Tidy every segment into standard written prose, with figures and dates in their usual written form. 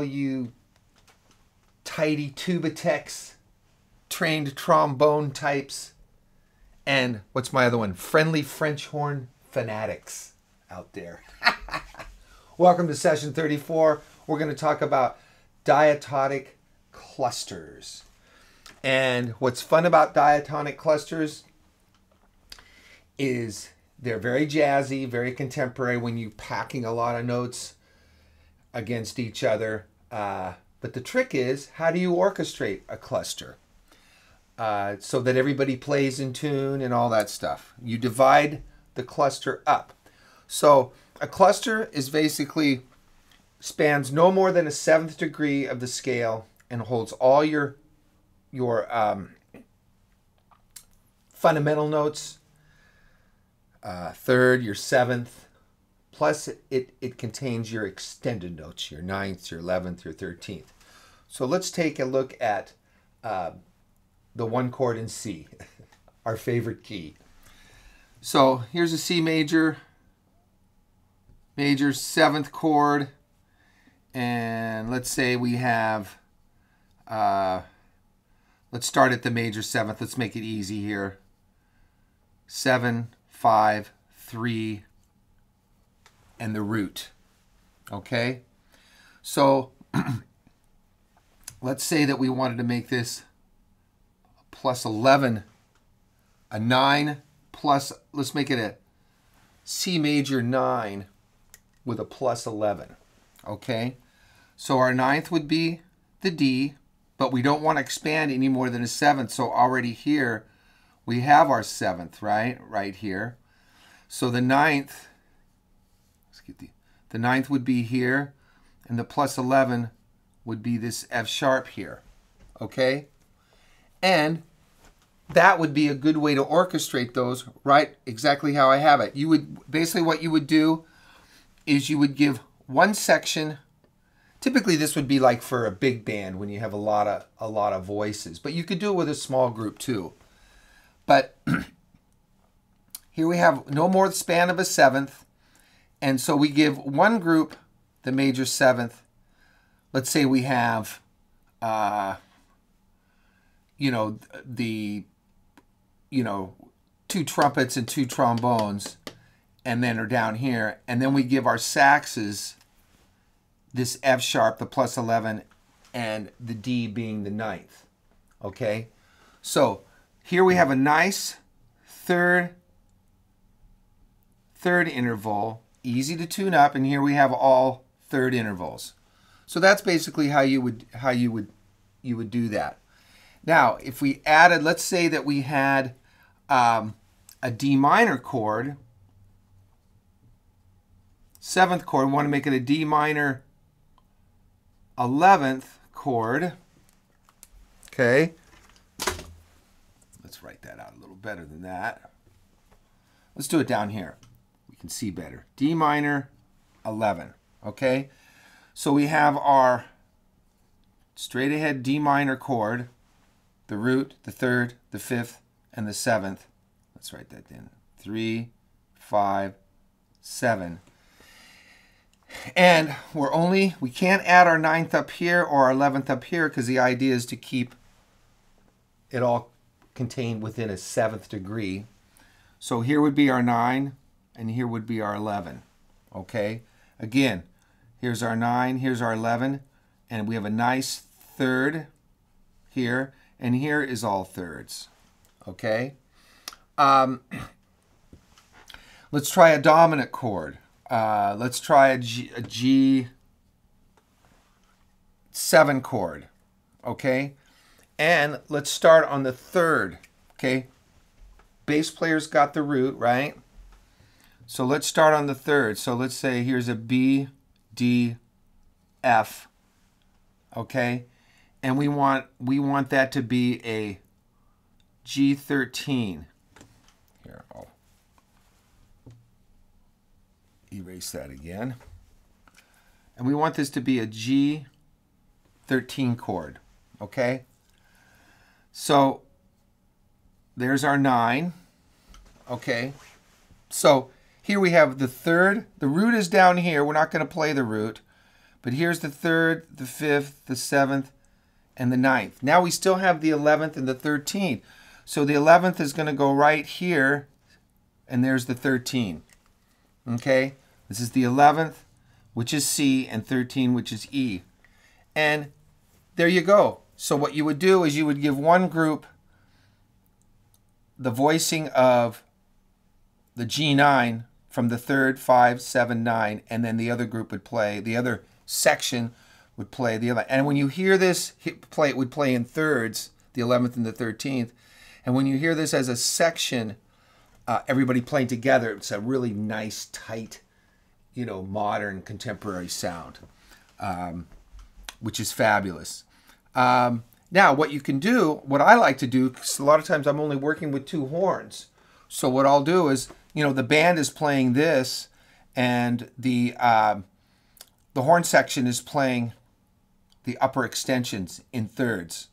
all you tidy tuba techs, trained trombone types, and what's my other one? Friendly French horn fanatics out there. Welcome to session 34. We're going to talk about diatonic clusters. And what's fun about diatonic clusters is they're very jazzy, very contemporary when you're packing a lot of notes against each other. But the trick is, how do you orchestrate a cluster so that everybody plays in tune and all that stuff? You divide the cluster up. So a cluster is basically spans no more than a 7th degree of the scale and holds all your fundamental notes, 3rd, your 7th, plus it contains your extended notes, your 9th, your 11th, your 13th. So let's take a look at the 1 chord in C, our favorite key. So here's a C major, 7th chord, and let's say we have, let's start at the major 7th. Let's make it easy here. 7, 5, 3, and the root. Okay? So let's say that we wanted to make this plus 11, a 9 plus, let's make it a C major 9 with a plus 11. Okay? So our 9th would be the D, but we don't want to expand any more than a 7th. So already here we have our 7th, right? Right here. So the 9th, let's get the 9th would be here, and the plus 11 would be this F sharp here. Okay? And that would be a good way to orchestrate those, right? Exactly how I have it. You would basically, what you would do is you would give one section. Typically this would be like for a big band when you have a lot of voices, but you could do it with a small group too. But here we have no more span of a 7th, and so we give one group the major 7th. Let's say we have two trumpets and 2 trombones, and then are down here, and then we give our saxes this F sharp, the plus 11, and the D being the 9th. Okay? So here we have a nice third interval, easy to tune up, and here we have all 3rd intervals. So that's basically how you would do that. Now, if we added, let's say that we had a D minor chord, 7th chord, we want to make it a D minor 11th chord. Okay. Let's write that out a little better than that. Let's do it down here. We can see better. D minor 11. Okay. So we have our straight ahead D minor chord, the root, the 3rd, the 5th, and the 7th. Let's write that in. 3, 5, 7. And we can't add our 9th up here or our 11th up here, because the idea is to keep it all contained within a 7th degree. So here would be our 9, and here would be our 11. Okay? Again, here's our 9, here's our 11, and we have a nice 3rd here, and here is all 3rds. Okay? Let's try a dominant chord. Let's try a G7 chord, okay? And let's start on the 3rd, okay? Bass player's got the root, right? So let's start on the 3rd. So let's say here's a B, D, F, okay? And we want that to be a G13. Here, I'll erase that again. And we want this to be a G13 chord, okay? So there's our 9, okay? So here we have the 3rd. The root is down here. We're not going to play the root. But here's the 3rd, the 5th, the 7th, and the 9th. Now we still have the 11th and the 13th. So the 11th is going to go right here, and there's the 13. Okay? This is the 11th, which is C, and 13, which is E. And there you go. So what you would do is you would give one group the voicing of the G9 from the 3rd, 5, 7, 9, and then the other group would play, the other section would play the 11th. And when you hear this play, it would play in thirds, the 11th and the 13th. And when you hear this as a section, everybody playing together, it's a really nice, tight, you know, modern, contemporary sound, which is fabulous. Now, what you can do, what I like to do, because a lot of times I'm only working with 2 horns. So what I'll do is, you know, the band is playing this, and the horn section is playing the upper extensions in thirds,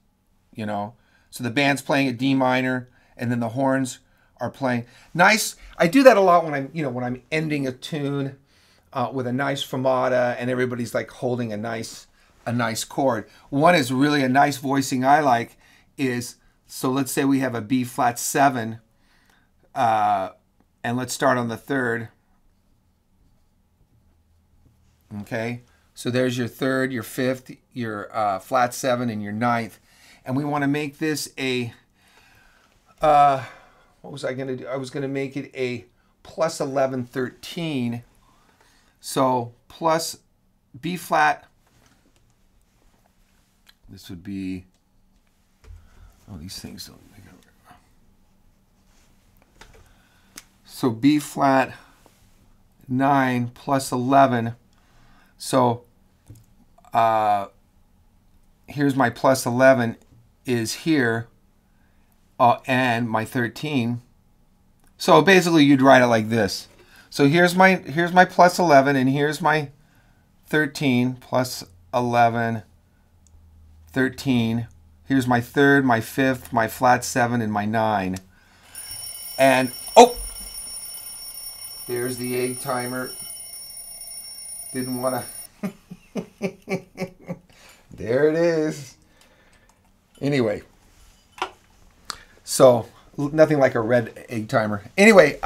you know. So the band's playing a D minor, and then the horns are playing. Nice. I do that a lot when I'm, you know, when I'm ending a tune with a nice fermata, and everybody's like holding a nice chord. One is really a nice voicing I like is, so let's say we have a B flat 7, and let's start on the 3rd. Okay, so there's your 3rd, your 5th, your flat 7, and your 9th. And we want to make this a, what was I going to do? I was going to make it a plus 11, 13. So plus B flat, this would be, oh, these things don't make it. So B flat 9 plus 11. So here's my plus 11 is here, and my 13. So basically you'd write it like this. So here's my plus 11, and here's my 13 plus 11, 13. Here's my 3rd, my 5th, my flat 7, and my 9. And oh, there's the egg timer. Didn't want to. There it is. Anyway, so nothing like a red egg timer. Anyway,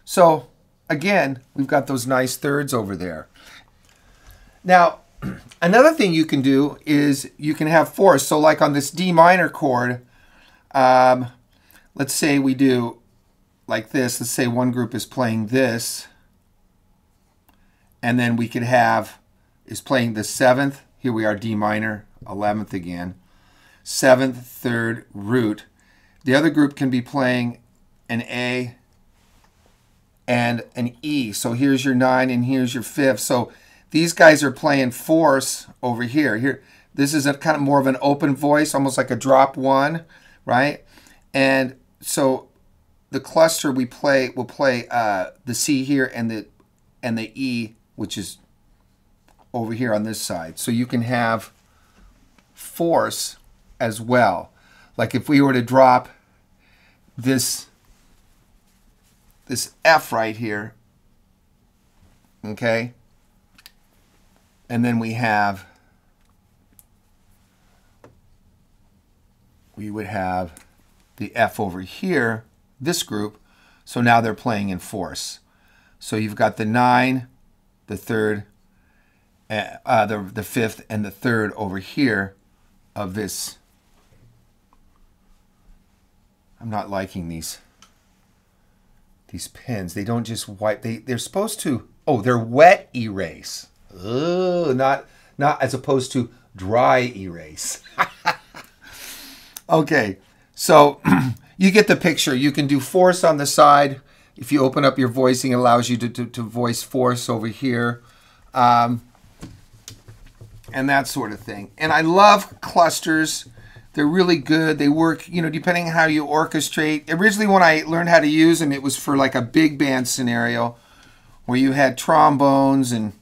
so again, we've got those nice thirds over there. Now, another thing you can do is you can have fourths. So like on this D minor chord, let's say we do like this. Let's say one group is playing this, and then we could have is playing the 7th. Here we are, D minor, 11th again. 7th, 3rd, root. The other group can be playing an A and an E. So here's your 9 and here's your 5th. So these guys are playing fourths over here. Here, this is a kind of more of an open voice, almost like a drop 1, right? And so the cluster will play the C here and the E, which is over here on this side. So you can have fourths as well. Like if we were to drop this F right here, okay? And then we would have the F over here, this group. So now they're playing in fourths. So you've got the 9, the 3rd, the 5th, and the 3rd over here of this. I'm not liking these pens. They don't just wipe. They're supposed to. Oh, they're wet erase. Ugh, not as opposed to dry erase. Okay, so you get the picture. You can do fourths on the side. If you open up your voicing, it allows you to voice fourths over here. And that sort of thing. And I love clusters. They're really good. They work, you know, depending on how you orchestrate. Originally, when I learned how to use them, it was for like a big band scenario where you had trombones and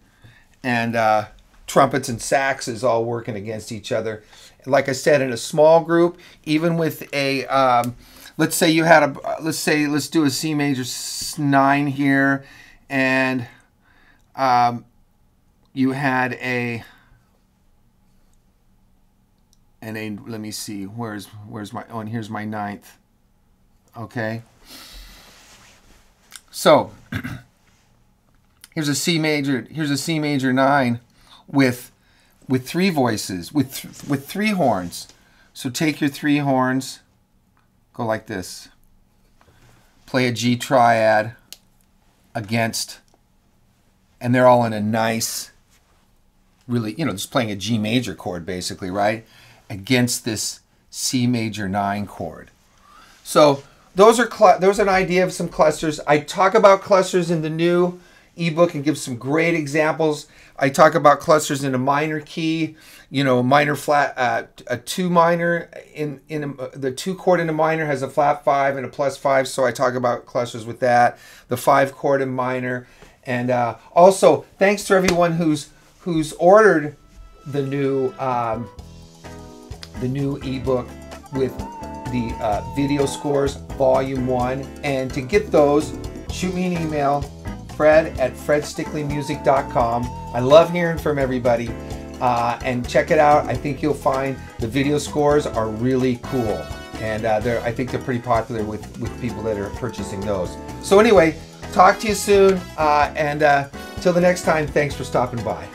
trumpets and saxes all working against each other. Like I said, in a small group, even with a, let's say you had a, let's do a C major 9 here, and you had a, and a, let me see, where's my, oh, and here's my ninth. Okay. So here's a C major 9 with 3 voices, with 3 horns. So take your 3 horns, go like this. Play a G triad against, and they're all in a nice, really, you know, just playing a G major chord basically, right? Against this C major 9 chord. So those are an idea of some clusters. I talk about clusters in the new ebook and give some great examples. I talk about clusters in a minor key, you know, minor flat, a 2 minor the 2 chord in a minor has a flat 5 and a +5, so I talk about clusters with that. The 5 chord in minor, and also thanks to everyone who's ordered the new ebook with the video scores volume 1, and to get those, shoot me an email, fred@fredstickleymusic.com. I love hearing from everybody, and check it out. I think you'll find the video scores are really cool, and I think they're pretty popular with people that are purchasing those. So anyway, talk to you soon, and till the next time, thanks for stopping by.